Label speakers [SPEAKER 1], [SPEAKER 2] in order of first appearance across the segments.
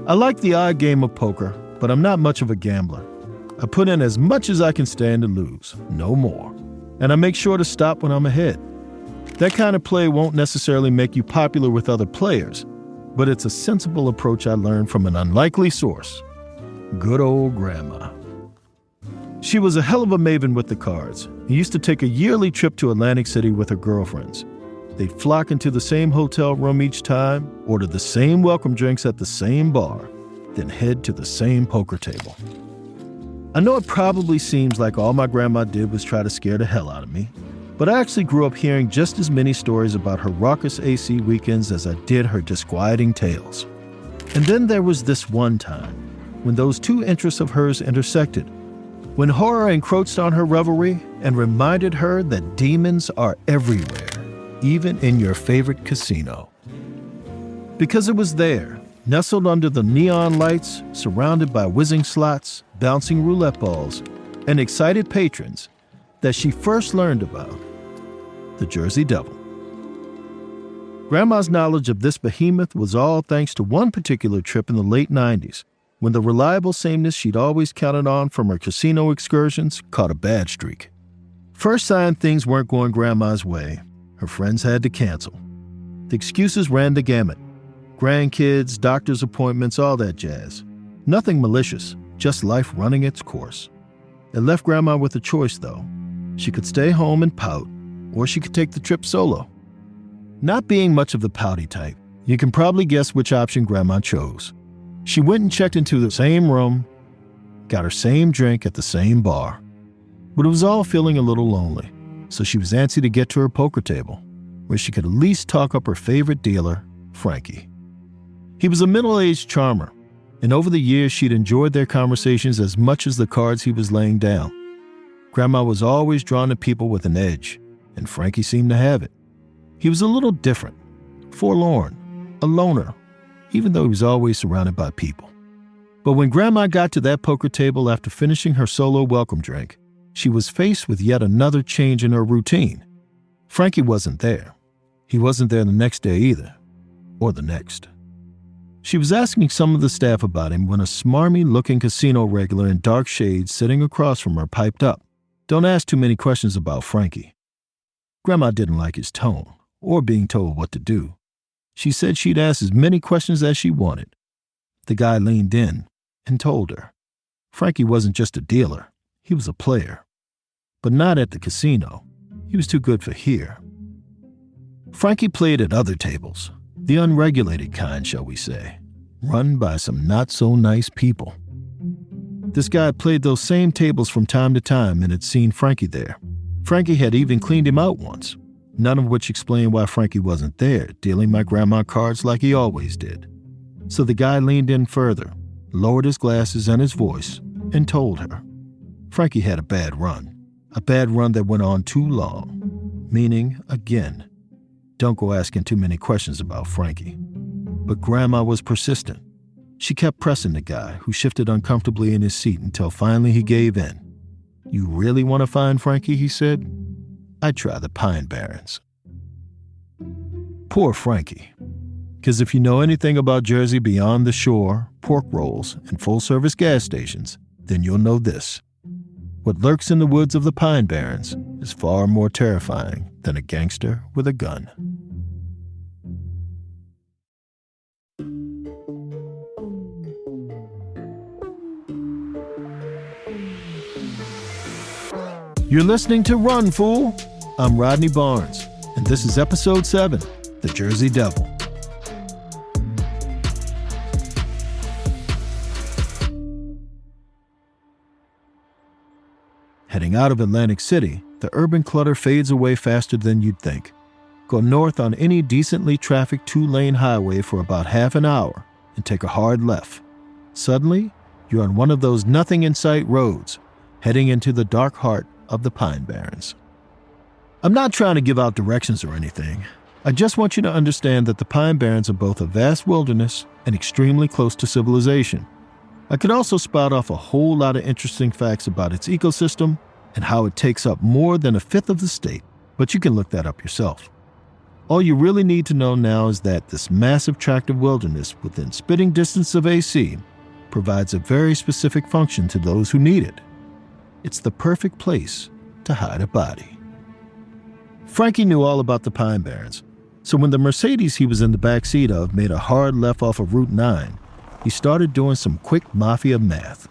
[SPEAKER 1] I like the odd game of poker, but I'm not much of a gambler. I put in as much as I can stand to lose, no more. And I make sure to stop when I'm ahead. That kind of play won't necessarily make you popular with other players, but it's a sensible approach I learned from an unlikely source. Good old Grandma. She was a hell of a maven with the cards and used to take a yearly trip to Atlantic City with her girlfriends. They'd flock into the same hotel room each time, order the same welcome drinks at the same bar, then head to the same poker table. I know it probably seems like all my grandma did was try to scare the hell out of me, but I actually grew up hearing just as many stories about her raucous AC weekends as I did her disquieting tales. And then there was this one time when those two interests of hers intersected, when horror encroached on her revelry and reminded her that demons are everywhere, even in your favorite casino. Because it was there, nestled under the neon lights, surrounded by whizzing slots, bouncing roulette balls, and excited patrons, that she first learned about the Jersey Devil. Grandma's knowledge of this behemoth was all thanks to one particular trip in the late 90s, when the reliable sameness she'd always counted on from her casino excursions caught a bad streak. First sign things weren't going Grandma's way, her friends had to cancel. The excuses ran the gamut. Grandkids, doctor's appointments, all that jazz. Nothing malicious, just life running its course. It left Grandma with a choice, though. She could stay home and pout, or she could take the trip solo. Not being much of the pouty type, you can probably guess which option Grandma chose. She went and checked into the same room, got her same drink at the same bar. But it was all feeling a little lonely, so she was antsy to get to her poker table, where she could at least talk up her favorite dealer, Frankie. He was a middle-aged charmer, and over the years she'd enjoyed their conversations as much as the cards he was laying down. Grandma was always drawn to people with an edge, and Frankie seemed to have it. He was a little different, forlorn, a loner, even though he was always surrounded by people. But when Grandma got to that poker table after finishing her solo welcome drink, she was faced with yet another change in her routine. Frankie wasn't there. He wasn't there the next day either, or the next. She was asking some of the staff about him when a smarmy-looking casino regular in dark shades sitting across from her piped up, "Don't ask too many questions about Frankie." Grandma didn't like his tone, or being told what to do. She said she'd ask as many questions as she wanted. The guy leaned in and told her. Frankie wasn't just a dealer, he was a player. But not at the casino. He was too good for here. Frankie played at other tables, the unregulated kind, shall we say, run by some not-so-nice people. This guy played those same tables from time to time and had seen Frankie there. Frankie had even cleaned him out once, none of which explained why Frankie wasn't there, dealing my grandma cards like he always did. So the guy leaned in further, lowered his glasses and his voice, and told her. Frankie had a bad run that went on too long, meaning, again, don't go asking too many questions about Frankie. But Grandma was persistent. She kept pressing the guy, who shifted uncomfortably in his seat until finally he gave in. "You really want to find Frankie?" he said. "I'd try the Pine Barrens." Poor Frankie. Because if you know anything about Jersey beyond the shore, pork rolls, and full-service gas stations, then you'll know this. What lurks in the woods of the Pine Barrens is far more terrifying than a gangster with a gun. You're listening to Run, Fool! I'm Rodney Barnes, and this is Episode 7, The Jersey Devil. Heading out of Atlantic City, the urban clutter fades away faster than you'd think. Go north on any decently trafficked two-lane highway for about half an hour and take a hard left. Suddenly, you're on one of those nothing-in-sight roads, heading into the dark heart of the Pine Barrens. I'm not trying to give out directions or anything. I just want you to understand that the Pine Barrens are both a vast wilderness and extremely close to civilization. I could also spout off a whole lot of interesting facts about its ecosystem and how it takes up more than a fifth of the state, but you can look that up yourself. All you really need to know now is that this massive tract of wilderness within spitting distance of AC provides a very specific function to those who need it. It's the perfect place to hide a body. Frankie knew all about the Pine Barrens, so when the Mercedes he was in the back seat of made a hard left off of Route 9, he started doing some quick mafia math.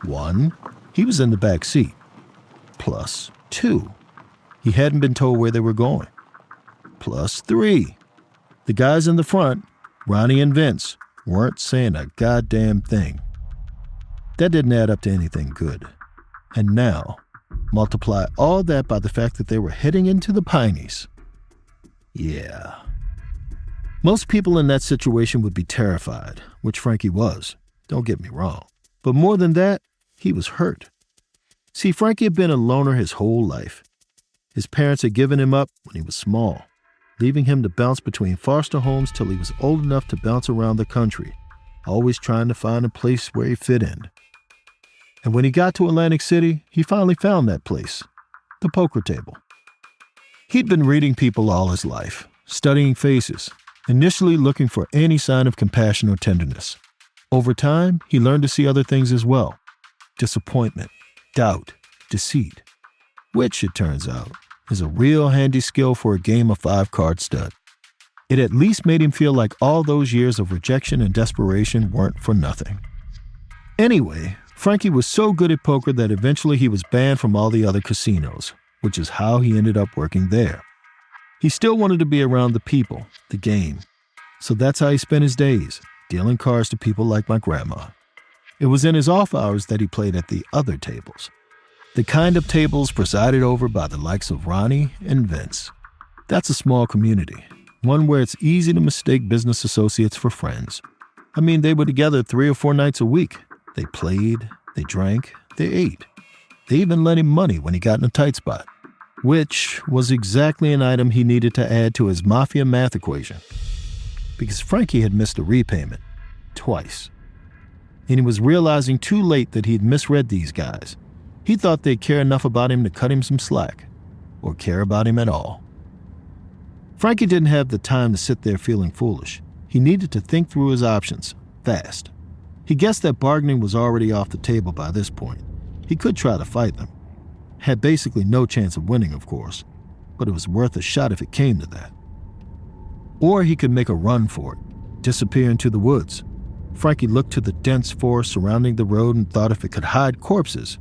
[SPEAKER 1] 1, he was in the back seat. Plus 2, he hadn't been told where they were going. Plus 3, the guys in the front, Ronnie and Vince, weren't saying a goddamn thing. That didn't add up to anything good. And now, multiply all that by the fact that they were heading into the Pineys. Yeah. Most people in that situation would be terrified, which Frankie was, don't get me wrong. But more than that, he was hurt. See, Frankie had been a loner his whole life. His parents had given him up when he was small, leaving him to bounce between foster homes till he was old enough to bounce around the country, always trying to find a place where he fit in. And when he got to Atlantic City, he finally found that place, the poker table. He'd been reading people all his life, studying faces, initially looking for any sign of compassion or tenderness. Over time, he learned to see other things as well: disappointment, doubt, deceit, which, it turns out, is a real handy skill for a game of 5-card stud. It at least made him feel like all those years of rejection and desperation weren't for nothing. Anyway, Frankie was so good at poker that eventually he was banned from all the other casinos, which is how he ended up working there. He still wanted to be around the people, the game. So that's how he spent his days, dealing cards to people like my grandma. It was in his off hours that he played at the other tables. The kind of tables presided over by the likes of Ronnie and Vince. That's a small community, one where it's easy to mistake business associates for friends. I mean, they were together 3 or 4 nights a week. They played, they drank, they ate. They even lent him money when he got in a tight spot, which was exactly an item he needed to add to his mafia math equation. Because Frankie had missed a repayment, twice. And he was realizing too late that he'd misread these guys. He thought they'd care enough about him to cut him some slack, or care about him at all. Frankie didn't have the time to sit there feeling foolish. He needed to think through his options, fast. He guessed that bargaining was already off the table by this point. He could try to fight them. Had basically no chance of winning, of course, but it was worth a shot if it came to that. Or he could make a run for it, disappear into the woods. Frankie looked to the dense forest surrounding the road and thought if it could hide corpses,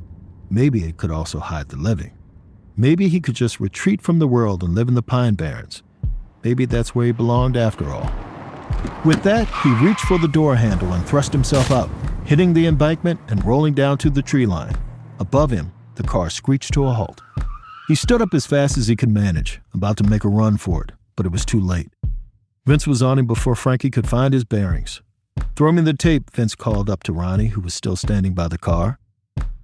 [SPEAKER 1] maybe it could also hide the living. Maybe he could just retreat from the world and live in the Pine Barrens. Maybe that's where he belonged after all. With that, he reached for the door handle and thrust himself out, hitting the embankment and rolling down to the tree line. Above him, the car screeched to a halt. He stood up as fast as he could manage, about to make a run for it, but it was too late. Vince was on him before Frankie could find his bearings. "Throw me the tape," Vince called up to Ronnie, who was still standing by the car.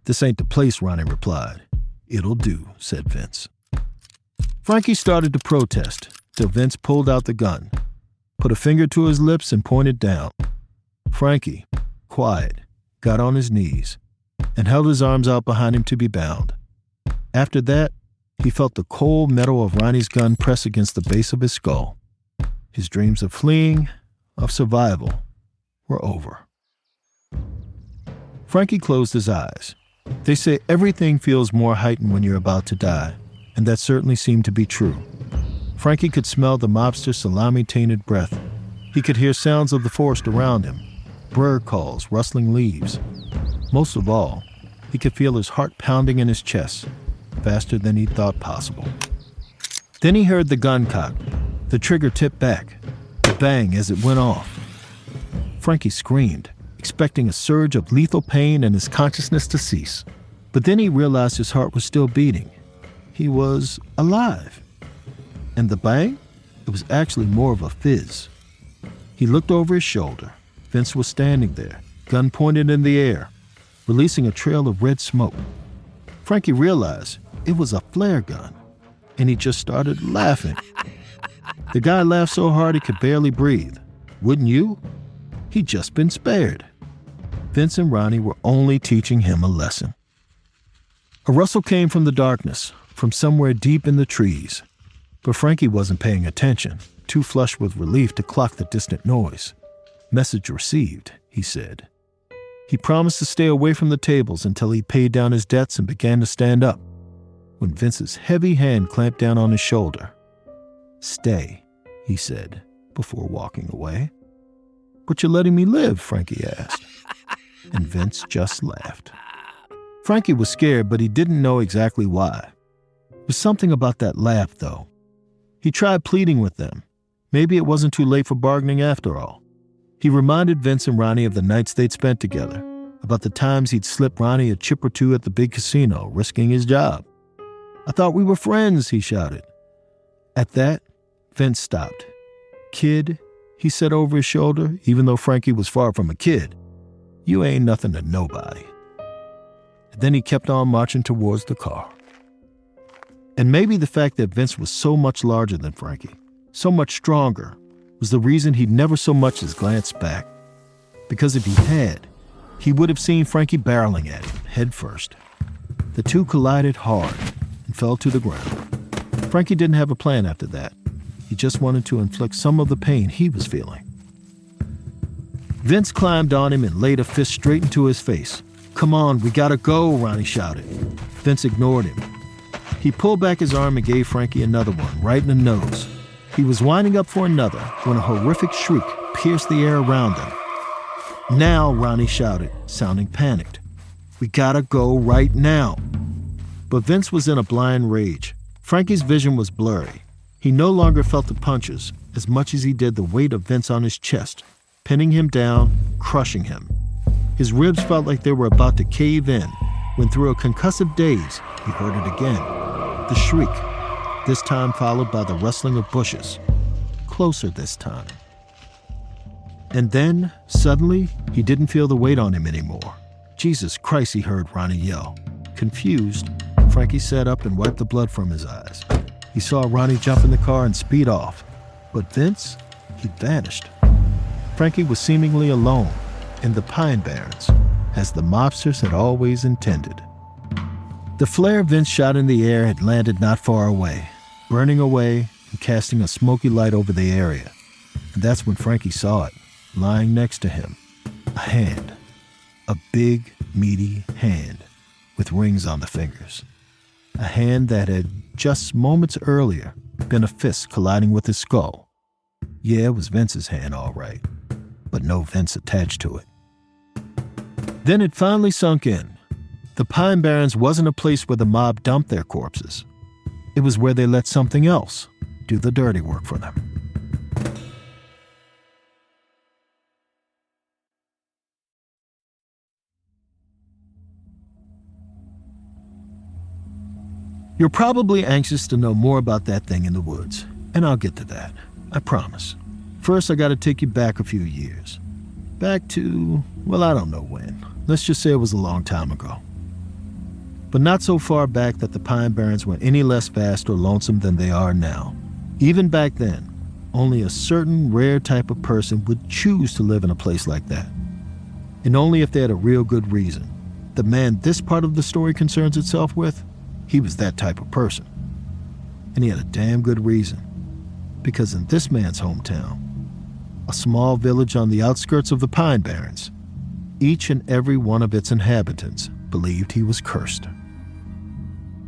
[SPEAKER 1] "This ain't the place," Ronnie replied. "It'll do," said Vince. Frankie started to protest, till Vince pulled out the gun, put a finger to his lips and pointed down. Frankie, quiet, got on his knees, and held his arms out behind him to be bound. After that, he felt the cold metal of Ronnie's gun press against the base of his skull. His dreams of fleeing, of survival, were over. Frankie closed his eyes. They say everything feels more heightened when you're about to die, and that certainly seemed to be true. Frankie could smell the mobster's salami-tainted breath. He could hear sounds of the forest around him, bird calls, rustling leaves. Most of all, he could feel his heart pounding in his chest, faster than he thought possible. Then he heard the gun cock, the trigger tip back, the bang as it went off. Frankie screamed, expecting a surge of lethal pain and his consciousness to cease. But then he realized his heart was still beating. He was alive. And the bang? It was actually more of a fizz. He looked over his shoulder. Vince was standing there, gun pointed in the air, releasing a trail of red smoke. Frankie realized it was a flare gun, and he just started laughing. The guy laughed so hard he could barely breathe. Wouldn't you? He'd just been spared. Vince and Ronnie were only teaching him a lesson. A rustle came from the darkness, from somewhere deep in the trees. But Frankie wasn't paying attention, too flushed with relief to clock the distant noise. "Message received," he said. He promised to stay away from the tables until he paid down his debts and began to stand up, when Vince's heavy hand clamped down on his shoulder. "Stay," he said, before walking away. "But you're letting me live?" Frankie asked. And Vince just laughed. Frankie was scared, but he didn't know exactly why. There was something about that laugh, though. He tried pleading with them. Maybe it wasn't too late for bargaining after all. He reminded Vince and Ronnie of the nights they'd spent together, about the times he'd slipped Ronnie a chip or two at the big casino, risking his job. "I thought we were friends," he shouted. At that, Vince stopped. "Kid," he said over his shoulder, even though Frankie was far from a kid, "you ain't nothing to nobody." And then he kept on marching towards the car. And maybe the fact that Vince was so much larger than Frankie, so much stronger, was the reason he'd never so much as glanced back. Because if he had, he would have seen Frankie barreling at him, head first. The two collided hard and fell to the ground. Frankie didn't have a plan after that. He just wanted to inflict some of the pain he was feeling. Vince climbed on him and laid a fist straight into his face. "Come on, we gotta go," Ronnie shouted. Vince ignored him. He pulled back his arm and gave Frankie another one, right in the nose. He was winding up for another when a horrific shriek pierced the air around them. "Now," Ronnie shouted, sounding panicked. "We gotta go right now." But Vince was in a blind rage. Frankie's vision was blurry. He no longer felt the punches as much as he did the weight of Vince on his chest, pinning him down, crushing him. His ribs felt like they were about to cave in when, through a concussive daze, he heard it again. The shriek, this time followed by the rustling of bushes. Closer this time. And then, suddenly, he didn't feel the weight on him anymore. "Jesus Christ," he heard Ronnie yell. Confused, Frankie sat up and wiped the blood from his eyes. He saw Ronnie jump in the car and speed off. But Vince, he'd vanished. Frankie was seemingly alone in the Pine Barrens, as the mobsters had always intended. The flare Vince shot in the air had landed not far away, burning away and casting a smoky light over the area. And that's when Frankie saw it, lying next to him. A hand. A big, meaty hand with rings on the fingers. A hand that had, just moments earlier, been a fist colliding with his skull. Yeah, it was Vince's hand, all right, but no Vince attached to it. Then it finally sunk in. The Pine Barrens wasn't a place where the mob dumped their corpses. It was where they let something else do the dirty work for them. You're probably anxious to know more about that thing in the woods, and I'll get to that, I promise. First, I gotta take you back a few years. Back to, well, I don't know when. Let's just say it was a long time ago. But not so far back that the Pine Barrens were any less vast or lonesome than they are now. Even back then, only a certain rare type of person would choose to live in a place like that. And only if they had a real good reason. The man this part of the story concerns itself with, he was that type of person. And he had a damn good reason. Because in this man's hometown, a small village on the outskirts of the Pine Barrens, each and every one of its inhabitants believed he was cursed.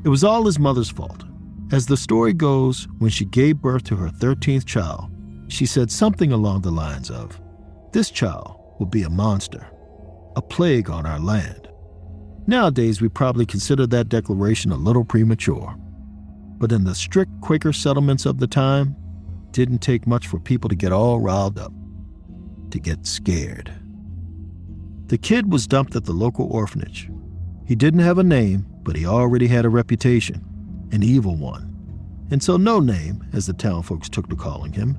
[SPEAKER 1] It was all his mother's fault. As the story goes, when she gave birth to her 13th child, she said something along the lines of, "This child will be a monster, a plague on our land." Nowadays, we probably consider that declaration a little premature. But in the strict Quaker settlements of the time, it didn't take much for people to get all riled up, to get scared. The kid was dumped at the local orphanage. He didn't have a name, but he already had a reputation, an evil one. And so No Name, as the town folks took to calling him,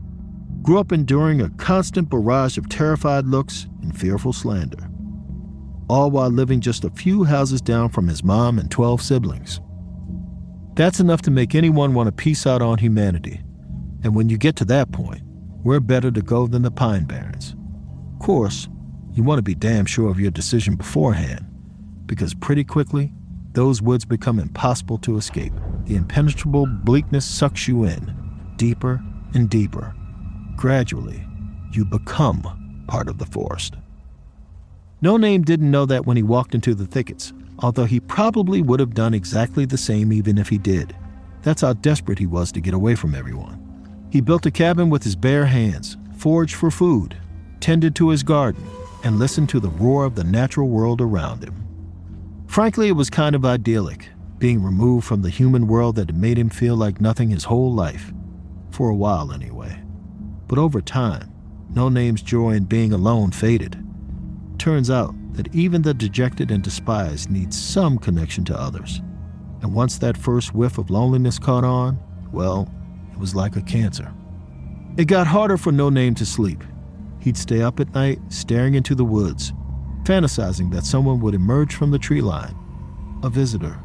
[SPEAKER 1] grew up enduring a constant barrage of terrified looks and fearful slander, all while living just a few houses down from his mom and 12 siblings. That's enough to make anyone want to peace out on humanity. And when you get to that point, where better to go than the Pine Barrens? Of course, you want to be damn sure of your decision beforehand, because pretty quickly, those woods become impossible to escape. The impenetrable bleakness sucks you in, deeper and deeper. Gradually, you become part of the forest. No Name didn't know that when he walked into the thickets, although he probably would have done exactly the same even if he did. That's how desperate he was to get away from everyone. He built a cabin with his bare hands, foraged for food, tended to his garden, and listened to the roar of the natural world around him. Frankly, it was kind of idyllic, being removed from the human world that had made him feel like nothing his whole life. For a while, anyway. But over time, No Name's joy in being alone faded. Turns out that even the dejected and despised need some connection to others. And once that first whiff of loneliness caught on, well, it was like a cancer. It got harder for No Name to sleep. He'd stay up at night, staring into the woods, fantasizing that someone would emerge from the tree line, a visitor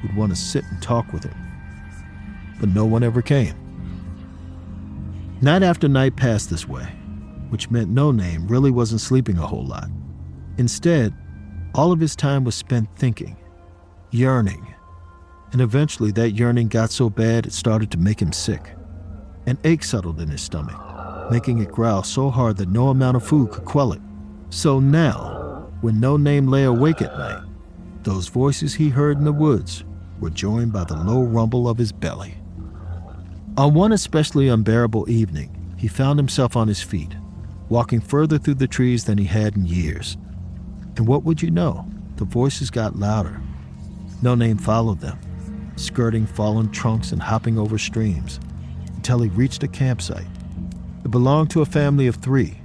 [SPEAKER 1] who'd want to sit and talk with him. But no one ever came. Night after night passed this way, which meant No Name really wasn't sleeping a whole lot. Instead, all of his time was spent thinking, yearning, and eventually that yearning got so bad it started to make him sick. An ache settled in his stomach, making it growl so hard that no amount of food could quell it. So now, when No Name lay awake at night, those voices he heard in the woods were joined by the low rumble of his belly. On one especially unbearable evening, he found himself on his feet, walking further through the trees than he had in years. And what would you know? The voices got louder. No Name followed them, skirting fallen trunks and hopping over streams, until he reached a campsite. It belonged to a family of 3.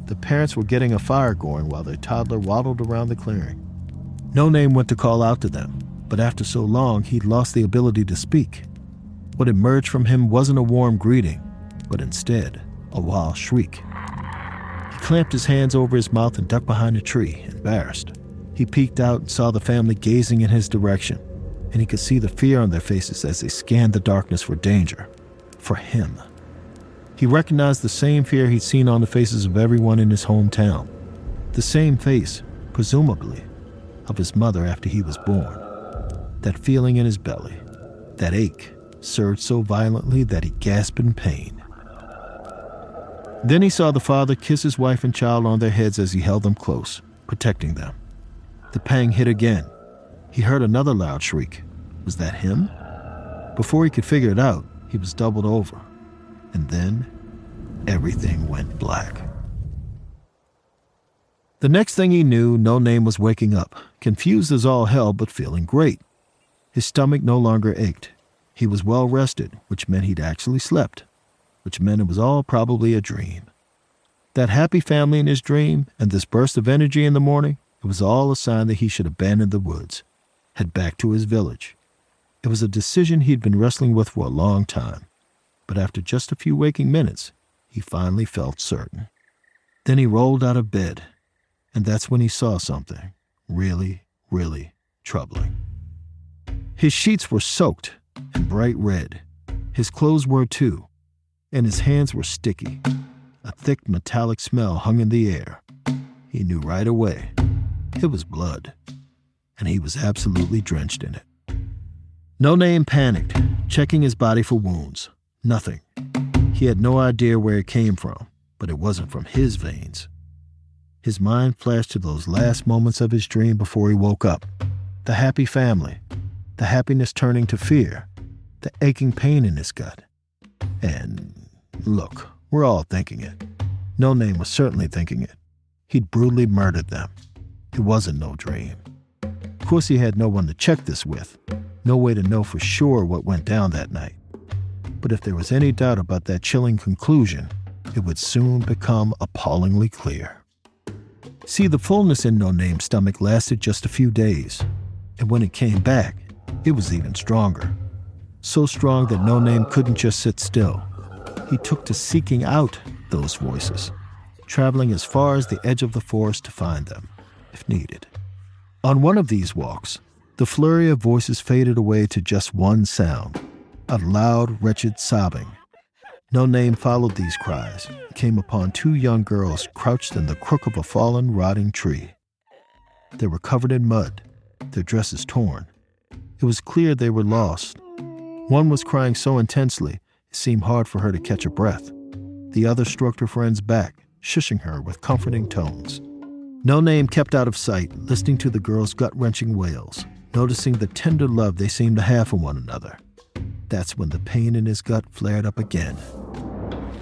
[SPEAKER 1] The parents were getting a fire going while their toddler waddled around the clearing. No Name went to call out to them, but after so long, he'd lost the ability to speak. What emerged from him wasn't a warm greeting, but instead, a wild shriek. He clamped his hands over his mouth and ducked behind a tree, embarrassed. He peeked out and saw the family gazing in his direction, and he could see the fear on their faces as they scanned the darkness for danger. For him. He recognized the same fear he'd seen on the faces of everyone in his hometown. The same face, presumably, of his mother after he was born. That feeling in his belly, that ache, surged so violently that he gasped in pain. Then he saw the father kiss his wife and child on their heads as he held them close, protecting them. The pang hit again. He heard another loud shriek. Was that him? Before he could figure it out, he was doubled over. And then, everything went black. The next thing he knew, No Name was waking up, confused as all hell but feeling great. His stomach no longer ached. He was well rested, which meant he'd actually slept, which meant it was all probably a dream. That happy family in his dream and this burst of energy in the morning, it was all a sign that he should abandon the woods, head back to his village. It was a decision he'd been wrestling with for a long time, but after just a few waking minutes, he finally felt certain. Then he rolled out of bed, and that's when he saw something really, really troubling. His sheets were soaked and bright red. His clothes were too, and his hands were sticky. A thick metallic smell hung in the air. He knew right away. It was blood, and he was absolutely drenched in it. No Name panicked, checking his body for wounds. Nothing. He had no idea where it came from, but it wasn't from his veins. His mind flashed to those last moments of his dream before he woke up. The happy family, the happiness turning to fear, the aching pain in his gut. And look, we're all thinking it. No Name was certainly thinking it. He'd brutally murdered them. It wasn't no dream. Of course, he had no one to check this with, no way to know for sure what went down that night. But if there was any doubt about that chilling conclusion, it would soon become appallingly clear. See, the fullness in No Name's stomach lasted just a few days, and when it came back, it was even stronger. So strong that No Name couldn't just sit still. He took to seeking out those voices, traveling as far as the edge of the forest to find them, if needed. On one of these walks, the flurry of voices faded away to just one sound, a loud, wretched sobbing. No Name followed these cries and came upon 2 young girls crouched in the crook of a fallen, rotting tree. They were covered in mud, their dresses torn. It was clear they were lost. One was crying so intensely, It seemed hard for her to catch her breath. The other stroked her friend's back, shushing her with comforting tones. No Name kept out of sight, listening to the girls' gut-wrenching wails, noticing the tender love they seemed to have for one another. That's when the pain in his gut flared up again.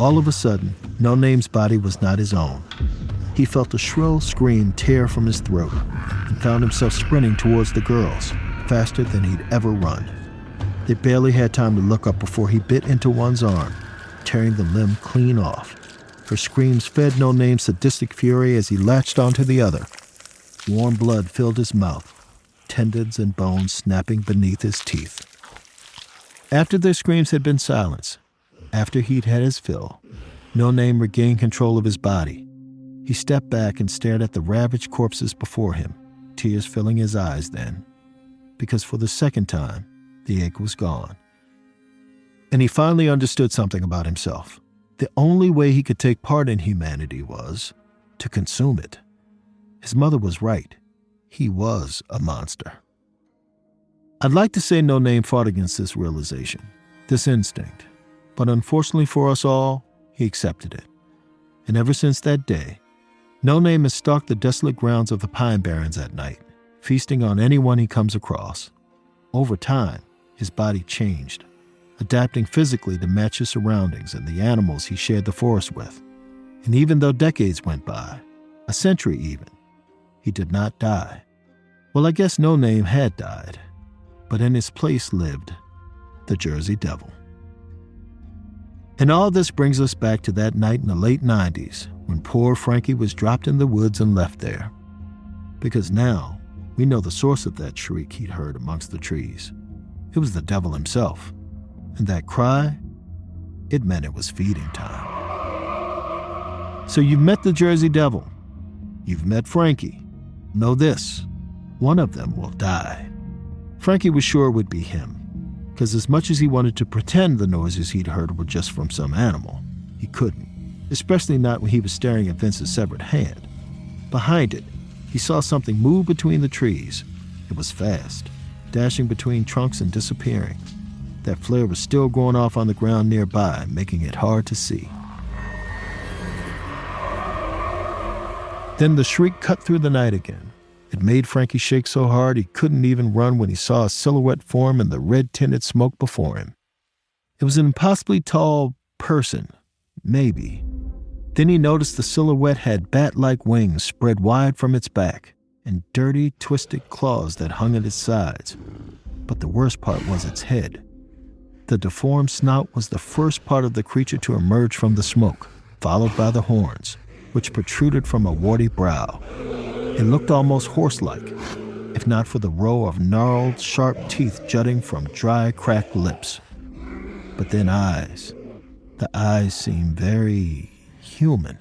[SPEAKER 1] All of a sudden, No Name's body was not his own. He felt a shrill scream tear from his throat and found himself sprinting towards the girls, faster than he'd ever run. They barely had time to look up before he bit into one's arm, tearing the limb clean off. Her screams fed No Name's sadistic fury as he latched onto the other. Warm blood filled his mouth, tendons and bones snapping beneath his teeth. After their screams had been silenced, after he'd had his fill, No Name regained control of his body. He stepped back and stared at the ravaged corpses before him, tears filling his eyes then. Because for the second time, the ache was gone. And he finally understood something about himself. The only way he could take part in humanity was to consume it. His mother was right. He was a monster. I'd like to say No Name fought against this realization, this instinct. But unfortunately for us all, he accepted it. And ever since that day, No Name has stalked the desolate grounds of the Pine Barrens at night, feasting on anyone he comes across. Over time, his body changed, adapting physically to match his surroundings and the animals he shared the forest with. And even though decades went by, a century even, he did not die. Well, I guess No Name had died, but in his place lived the Jersey Devil. And all this brings us back to that night in the late 90s when poor Frankie was dropped in the woods and left there. Because now, we know the source of that shriek he'd heard amongst the trees. It was the devil himself. And that cry, it meant it was feeding time. So you've met the Jersey Devil. You've met Frankie. Know this, one of them will die. Frankie was sure it would be him, because as much as he wanted to pretend the noises he'd heard were just from some animal, he couldn't, especially not when he was staring at Vince's severed hand. Behind it, he saw something move between the trees. It was fast, dashing between trunks and disappearing. That flare was still going off on the ground nearby, making it hard to see. Then the shriek cut through the night again. It made Frankie shake so hard he couldn't even run when he saw a silhouette form in the red-tinted smoke before him. It was an impossibly tall person, maybe. Then he noticed the silhouette had bat-like wings spread wide from its back and dirty, twisted claws that hung at its sides. But the worst part was its head. The deformed snout was the first part of the creature to emerge from the smoke, followed by the horns, which protruded from a warty brow. It looked almost horse-like, if not for the row of gnarled, sharp teeth jutting from dry, cracked lips. But then eyes. The eyes seemed very human.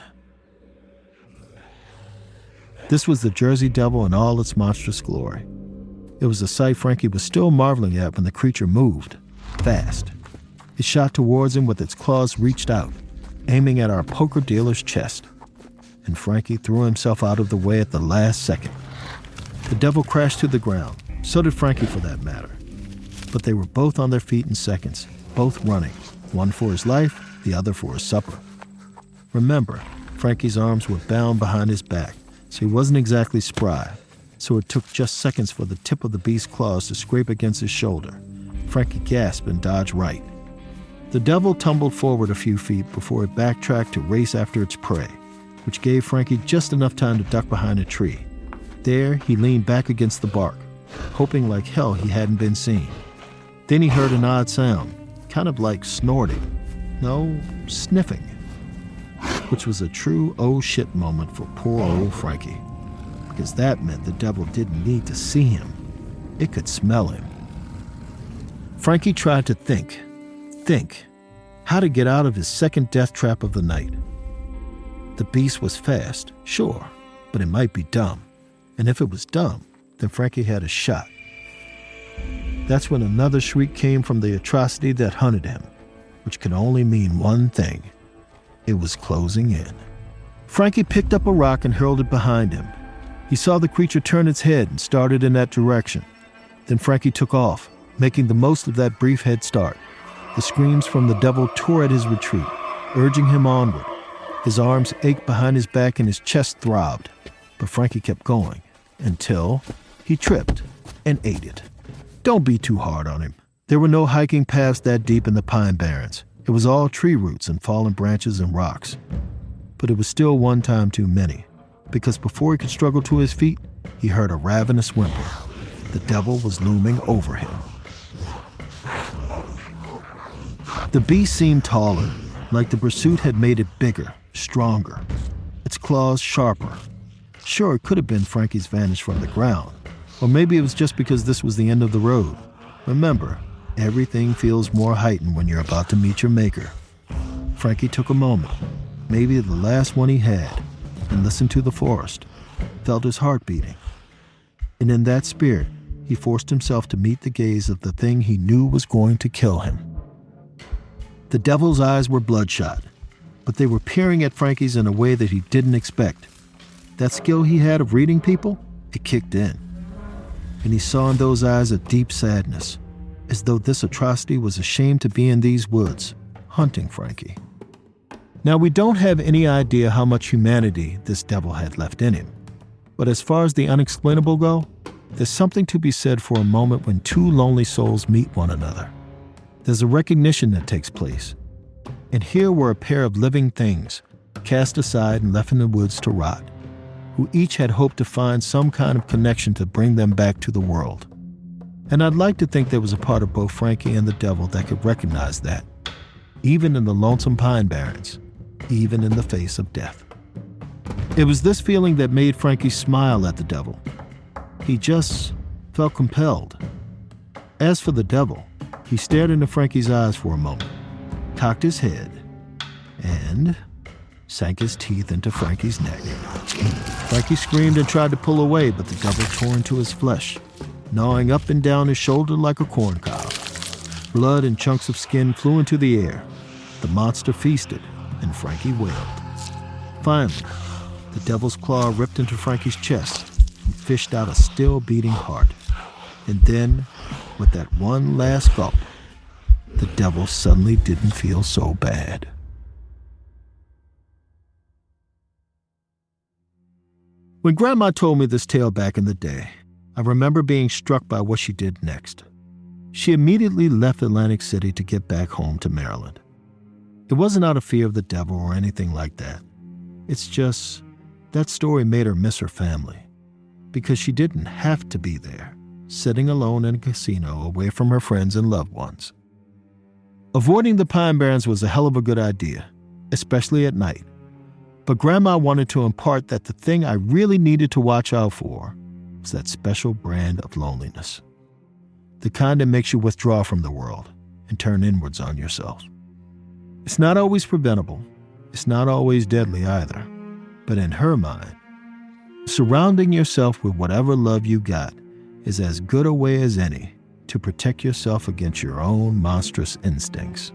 [SPEAKER 1] This was the Jersey Devil in all its monstrous glory. It was a sight Frankie was still marveling at when the creature moved, fast. It shot towards him with its claws reached out, aiming at our poker dealer's chest. And Frankie threw himself out of the way at the last second. The devil crashed to the ground, so did Frankie for that matter. But they were both on their feet in seconds, both running, one for his life, the other for his supper. Remember, Frankie's arms were bound behind his back, so he wasn't exactly spry, so it took just seconds for the tip of the beast's claws to scrape against his shoulder. Frankie gasped and dodged right. The devil tumbled forward a few feet before it backtracked to race after its prey, which gave Frankie just enough time to duck behind a tree. There, he leaned back against the bark, hoping like hell he hadn't been seen. Then he heard an odd sound, kind of like snorting. No, sniffing. Which was a true oh shit moment for poor old Frankie. Because that meant the devil didn't need to see him. It could smell him. Frankie tried to think how to get out of his second death trap of the night. The beast was fast, sure, but it might be dumb. And if it was dumb, then Frankie had a shot. That's when another shriek came from the atrocity that hunted him, which could only mean one thing. It was closing in. Frankie picked up a rock and hurled it behind him. He saw the creature turn its head and started in that direction. Then Frankie took off, making the most of that brief head start. The screams from the devil tore at his retreat, urging him onward. His arms ached behind his back and his chest throbbed. But Frankie kept going until he tripped and ate it. Don't be too hard on him. There were no hiking paths that deep in the pine barrens. It was all tree roots and fallen branches and rocks. But it was still one time too many, because before he could struggle to his feet, he heard a ravenous whimper. The devil was looming over him. The beast seemed taller, like the pursuit had made it bigger, stronger, its claws sharper. Sure, it could have been Frankie's vantage from the ground, or maybe it was just because this was the end of the road. Remember, everything feels more heightened when you're about to meet your maker. Frankie took a moment, maybe the last one he had, and listened to the forest, felt his heart beating. And in that spirit, he forced himself to meet the gaze of the thing he knew was going to kill him. The devil's eyes were bloodshot, but they were peering at Frankie's in a way that he didn't expect. That skill he had of reading people, it kicked in. And he saw in those eyes a deep sadness, as though this atrocity was ashamed to be in these woods, hunting Frankie. Now, we don't have any idea how much humanity this devil had left in him. But as far as the unexplainable go, there's something to be said for a moment when two lonely souls meet one another. There's a recognition that takes place. And here were a pair of living things, cast aside and left in the woods to rot, who each had hoped to find some kind of connection to bring them back to the world. And I'd like to think there was a part of both Frankie and the devil that could recognize that, even in the lonesome pine barrens, even in the face of death. It was this feeling that made Frankie smile at the devil. He just felt compelled. As for the devil, he stared into Frankie's eyes for a moment, cocked his head, and sank his teeth into Frankie's neck. Frankie screamed and tried to pull away, but the devil tore into his flesh, gnawing up and down his shoulder like a corn cob. Blood and chunks of skin flew into the air. The monster feasted, and Frankie wailed. Finally, the devil's claw ripped into Frankie's chest and fished out a still-beating heart. And then, with that one last gulp, the devil suddenly didn't feel so bad. When Grandma told me this tale back in the day, I remember being struck by what she did next. She immediately left Atlantic City to get back home to Maryland. It wasn't out of fear of the devil or anything like that. It's just that story made her miss her family, because she didn't have to be there, sitting alone in a casino away from her friends and loved ones. Avoiding the Pine Barrens was a hell of a good idea, especially at night. But Grandma wanted to impart that the thing I really needed to watch out for was that special brand of loneliness. The kind that makes you withdraw from the world and turn inwards on yourself. It's not always preventable. It's not always deadly either. But in her mind, surrounding yourself with whatever love you got is as good a way as any to protect yourself against your own monstrous instincts.